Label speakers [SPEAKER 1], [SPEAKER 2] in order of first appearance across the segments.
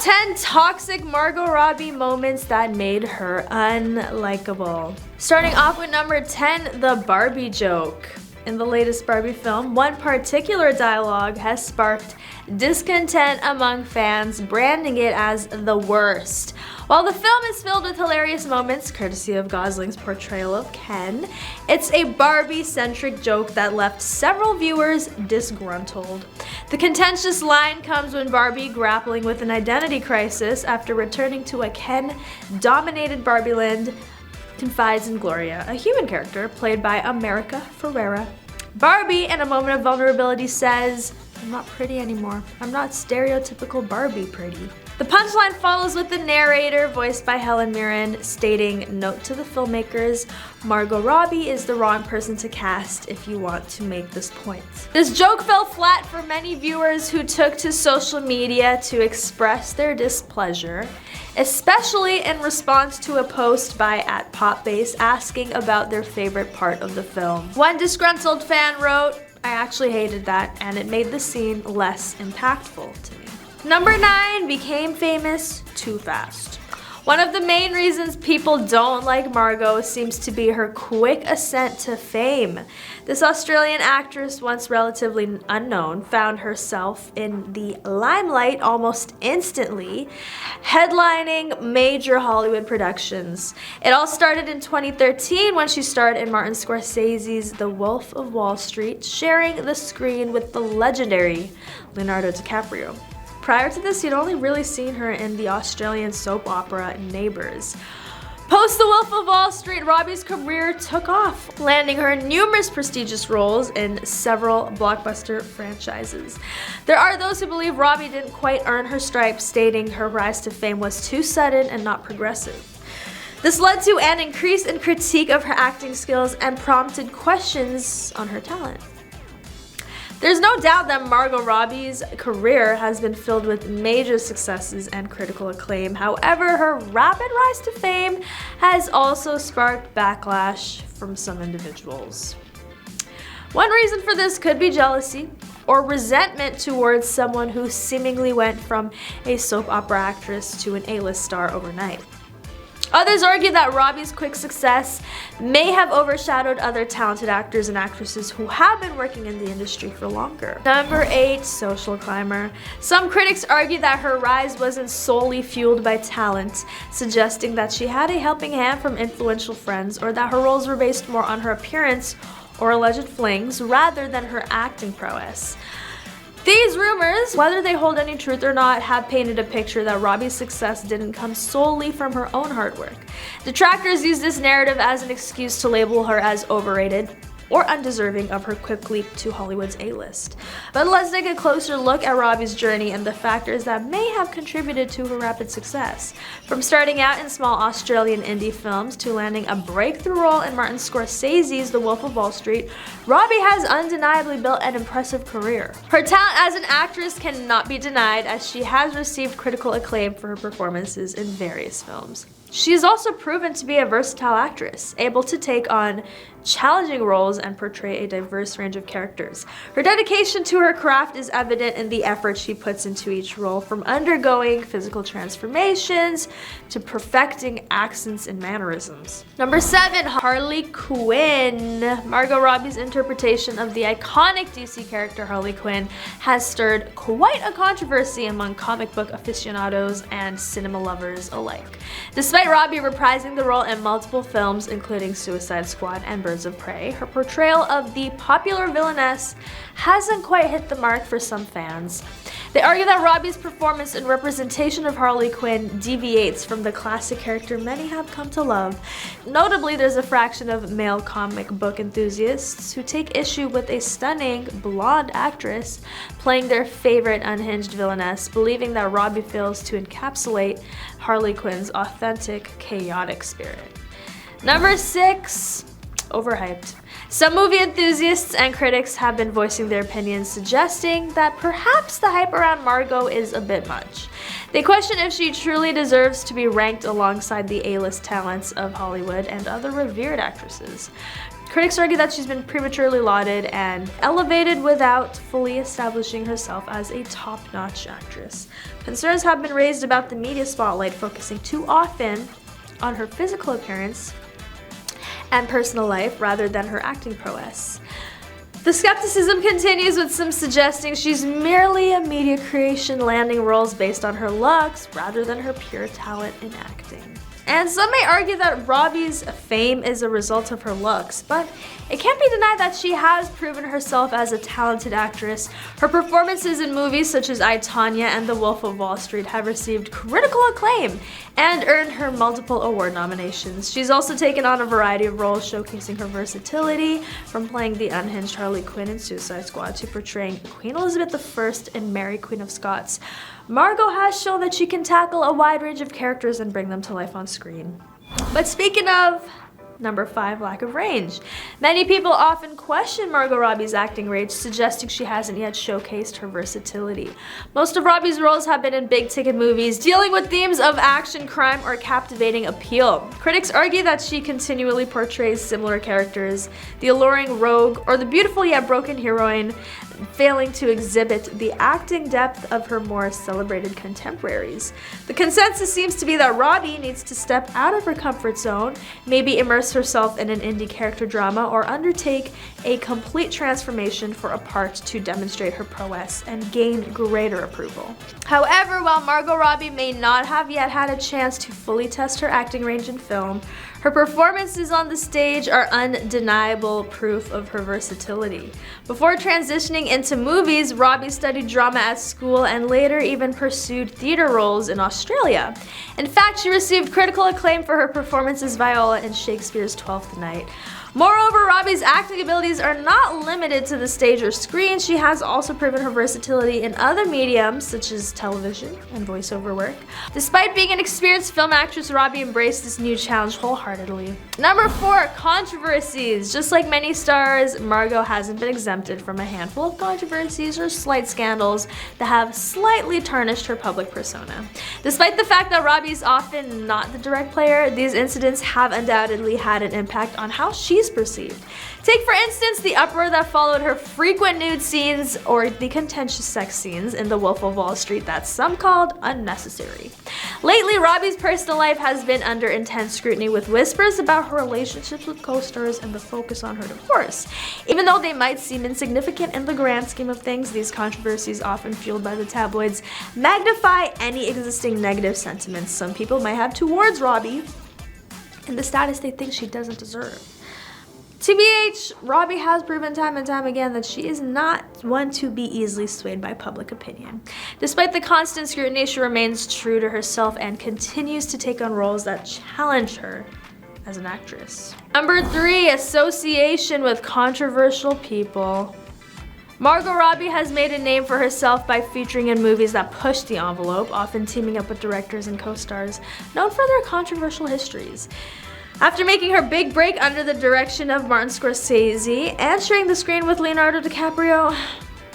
[SPEAKER 1] 10 toxic Margot Robbie moments that made her unlikable. Starting off with number 10, the Barbie joke. In the latest Barbie film, one particular dialogue has sparked discontent among fans, branding it as the worst. While the film is filled with hilarious moments, courtesy of Gosling's portrayal of Ken, it's a Barbie-centric joke that left several viewers disgruntled. The contentious line comes when Barbie, grappling with an identity crisis after returning to a Ken-dominated Barbie land, confides in Gloria, a human character played by America Ferrera. Barbie, in a moment of vulnerability, says, "I'm not pretty anymore. I'm not stereotypical Barbie pretty." The punchline follows with the narrator, voiced by Helen Mirren, stating, "Note to the filmmakers, Margot Robbie is the wrong person to cast if you want to make this point." This joke fell flat for many viewers who took to social media to express their displeasure, especially in response to a post by @popbase asking about their favorite part of the film. One disgruntled fan wrote, "I actually hated that, and it made the scene less impactful to me." Number 9, became famous too fast. One of the main reasons people don't like Margot seems to be her quick ascent to fame. This Australian actress, once relatively unknown, found herself in the limelight almost instantly, headlining major Hollywood productions. It all started in 2013 when she starred in Martin Scorsese's The Wolf of Wall Street, sharing the screen with the legendary Leonardo DiCaprio. Prior to this, you'd only really seen her in the Australian soap opera Neighbours. Post The Wolf of Wall Street, Robbie's career took off, landing her numerous prestigious roles in several blockbuster franchises. There are those who believe Robbie didn't quite earn her stripes, stating her rise to fame was too sudden and not progressive. This led to an increase in critique of her acting skills and prompted questions on her talent. There's no doubt that Margot Robbie's career has been filled with major successes and critical acclaim. However, her rapid rise to fame has also sparked backlash from some individuals. One reason for this could be jealousy or resentment towards someone who seemingly went from a soap opera actress to an A-list star overnight. Others argue that Robbie's quick success may have overshadowed other talented actors and actresses who have been working in the industry for longer. Number 8, social climber. Some critics argue that her rise wasn't solely fueled by talent, suggesting that she had a helping hand from influential friends or that her roles were based more on her appearance or alleged flings rather than her acting prowess. These rumors, whether they hold any truth or not, have painted a picture that Robbie's success didn't come solely from her own hard work. Detractors use this narrative as an excuse to label her as overrated or undeserving of her quick leap to Hollywood's A-list. But let's take a closer look at Robbie's journey and the factors that may have contributed to her rapid success. From starting out in small Australian indie films to landing a breakthrough role in Martin Scorsese's The Wolf of Wall Street, Robbie has undeniably built an impressive career. Her talent as an actress cannot be denied, as she has received critical acclaim for her performances in various films. She is also proven to be a versatile actress, able to take on challenging roles and portray a diverse range of characters. Her dedication to her craft is evident in the effort she puts into each role, from undergoing physical transformations to perfecting accents and mannerisms. Number 7, Harley Quinn. Margot Robbie's interpretation of the iconic DC character Harley Quinn has stirred quite a controversy among comic book aficionados and cinema lovers alike. Despite Robbie reprising the role in multiple films, including Suicide Squad and Birds of Prey, her portrayal of the popular villainess hasn't quite hit the mark for some fans. They argue that Robbie's performance and representation of Harley Quinn deviates from the classic character many have come to love. Notably, there's a fraction of male comic book enthusiasts who take issue with a stunning blonde actress playing their favorite unhinged villainess, believing that Robbie fails to encapsulate Harley Quinn's authentic, chaotic spirit. Number 6, overhyped. Some movie enthusiasts and critics have been voicing their opinions, suggesting that perhaps the hype around Margot is a bit much. They question if she truly deserves to be ranked alongside the A-list talents of Hollywood and other revered actresses. Critics argue that she's been prematurely lauded and elevated without fully establishing herself as a top-notch actress. Concerns have been raised about the media spotlight focusing too often on her physical appearance and personal life rather than her acting prowess. The skepticism continues, with some suggesting she's merely a media creation, landing roles based on her looks rather than her pure talent in acting. And some may argue that Robbie's fame is a result of her looks, but it can't be denied that she has proven herself as a talented actress. Her performances in movies such as I, Tonya and The Wolf of Wall Street have received critical acclaim and earned her multiple award nominations. She's also taken on a variety of roles, showcasing her versatility, from playing the unhinged Harley Quinn in Suicide Squad to portraying Queen Elizabeth I in Mary, Queen of Scots. Margot has shown that she can tackle a wide range of characters and bring them to life on screen. But speaking of number 5, lack of range. Many people often question Margot Robbie's acting range, suggesting she hasn't yet showcased her versatility. Most of Robbie's roles have been in big-ticket movies, dealing with themes of action, crime, or captivating appeal. Critics argue that she continually portrays similar characters, the alluring rogue or the beautiful yet broken heroine, failing to exhibit the acting depth of her more celebrated contemporaries. The consensus seems to be that Robbie needs to step out of her comfort zone, maybe immerse herself in an indie character drama, or undertake a complete transformation for a part to demonstrate her prowess and gain greater approval. However, while Margot Robbie may not have yet had a chance to fully test her acting range in film, her performances on the stage are undeniable proof of her versatility. Before transitioning into movies, Robbie studied drama at school and later even pursued theater roles in Australia. In fact, she received critical acclaim for her performance as Viola in Shakespeare's Twelfth Night. Moreover, Robbie's acting abilities are not limited to the stage or screen. She has also proven her versatility in other mediums, such as television and voiceover work. Despite being an experienced film actress, Robbie embraced this new challenge wholeheartedly. Number 4, controversies. Just like many stars, Margot hasn't been exempted from a handful of controversies or slight scandals that have slightly tarnished her public persona. Despite the fact that Robbie is often not the direct player, these incidents have undoubtedly had an impact on how she's perceived. Take, for instance, the uproar that followed her frequent nude scenes or the contentious sex scenes in The Wolf of Wall Street that some called unnecessary. Lately, Robbie's personal life has been under intense scrutiny, with whispers about her relationships with co-stars and the focus on her divorce. Even though they might seem insignificant in the grand scheme of things, these controversies, often fueled by the tabloids, magnify any existing negative sentiments some people might have towards Robbie and the status they think she doesn't deserve. TBH, Robbie has proven time and time again that she is not one to be easily swayed by public opinion. Despite the constant scrutiny, she remains true to herself and continues to take on roles that challenge her as an actress. Number 3, association with controversial people. Margot Robbie has made a name for herself by featuring in movies that push the envelope, often teaming up with directors and co-stars known for their controversial histories. After making her big break under the direction of Martin Scorsese and sharing the screen with Leonardo DiCaprio,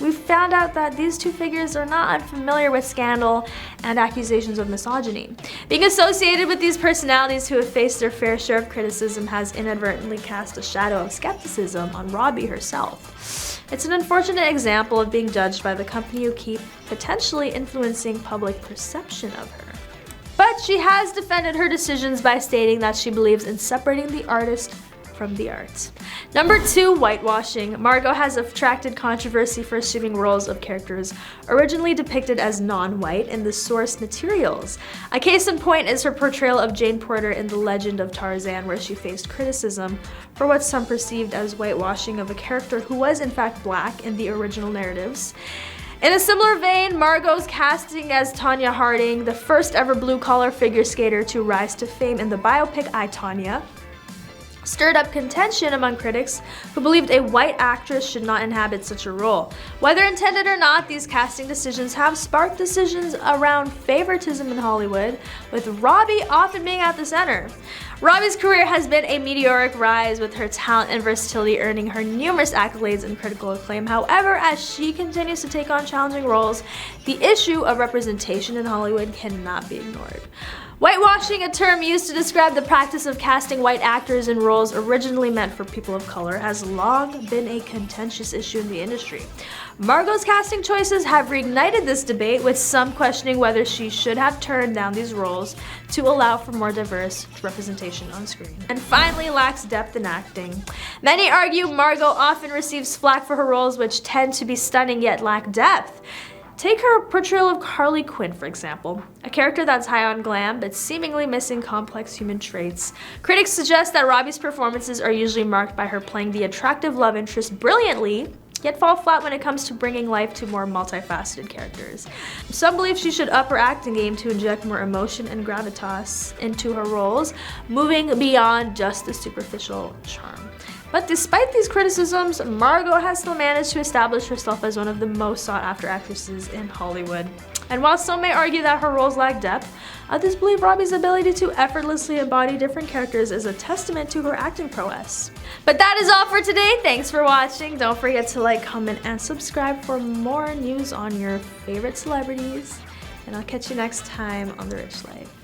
[SPEAKER 1] we found out that these two figures are not unfamiliar with scandal and accusations of misogyny. Being associated with these personalities who have faced their fair share of criticism has inadvertently cast a shadow of skepticism on Robbie herself. It's an unfortunate example of being judged by the company you keep, potentially influencing public perception of her. But she has defended her decisions by stating that she believes in separating the artist from the art. Number 2, whitewashing. Margot has attracted controversy for assuming roles of characters originally depicted as non-white in the source materials. A case in point is her portrayal of Jane Porter in The Legend of Tarzan, where she faced criticism for what some perceived as whitewashing of a character who was in fact black in the original narratives. In a similar vein, Margot's casting as Tonya Harding, the first ever blue-collar figure skater to rise to fame in the biopic I, Tonya, stirred up contention among critics who believed a white actress should not inhabit such a role. Whether intended or not, these casting decisions have sparked decisions around favoritism in Hollywood, with Robbie often being at the center. Robbie's career has been a meteoric rise, with her talent and versatility earning her numerous accolades and critical acclaim. However, as she continues to take on challenging roles, the issue of representation in Hollywood cannot be ignored. Whitewashing, a term used to describe the practice of casting white actors in roles roles originally meant for people of color has long been a contentious issue in the industry. Margot's casting choices have reignited this debate, with some questioning whether she should have turned down these roles to allow for more diverse representation on screen. And finally, lacks depth in acting. Many argue Margot often receives flack for her roles, which tend to be stunning yet lack depth. Take her portrayal of Harley Quinn, for example, a character that's high on glam but seemingly missing complex human traits. Critics suggest that Robbie's performances are usually marked by her playing the attractive love interest brilliantly, yet fall flat when it comes to bringing life to more multifaceted characters. Some believe she should up her acting game to inject more emotion and gravitas into her roles, moving beyond just the superficial charm. But despite these criticisms, Margot has still managed to establish herself as one of the most sought-after actresses in Hollywood. And while some may argue that her roles lack depth, others believe Robbie's ability to effortlessly embody different characters is a testament to her acting prowess. But that is all for today. Thanks for watching. Don't forget to like, comment, and subscribe for more news on your favorite celebrities. And I'll catch you next time on The Rich Life.